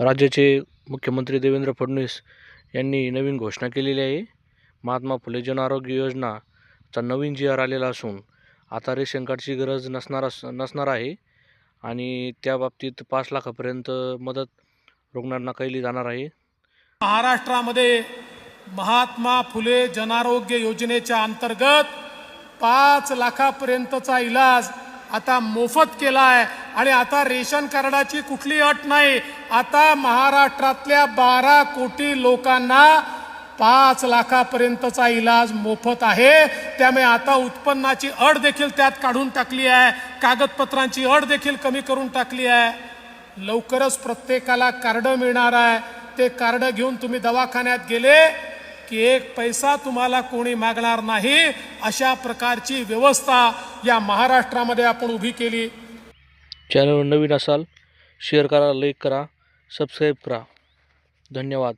राज्याचे मुख्यमंत्री देवेंद्र फडणवीस यांनी नवीन घोषणा केलेली आहे. महात्मा फुले जन आरोग्य योजनाचा नवीन जी.आर. आलेला असून आता रेशन कार्डची गरज नसणार आहे आणि त्या बाबतीत 5 लाखापर्यंत मदत रुग्णांना केली जाणार आहे. महाराष्ट्रामध्ये महात्मा फुले जनआरोग्य योजनेच्या अंतर्गत 5 लाखापर्यंतचा इलाज आता मोफत केला आहे आणि आता रेशन कार्डाची कुठली अट नाही. आता महाराष्ट्रातल्या 12 कोटी लोकांना 5 लाखापर्यंतचा इलाज मोफत आहे. त्यामुळे आता उत्पन्नाची अट देखील त्यात काढून टाकली आहे, कागदपत्रांची अट देखील कमी करून टाकली आहे. लवकरच प्रत्येकाला कार्ड मिळणार आहे. ते कार्ड घेऊन तुम्ही दवाखान्यात गेले की 1 पैसा तुम्हाला कोणी मागणार नाही. अशा प्रकारची व्यवस्था या महाराष्ट्रामध्ये आपण उभी केली. चॅनलवर नवीन असाल शेअर करा, लाईक करा, सबस्क्राईब करा. धन्यवाद.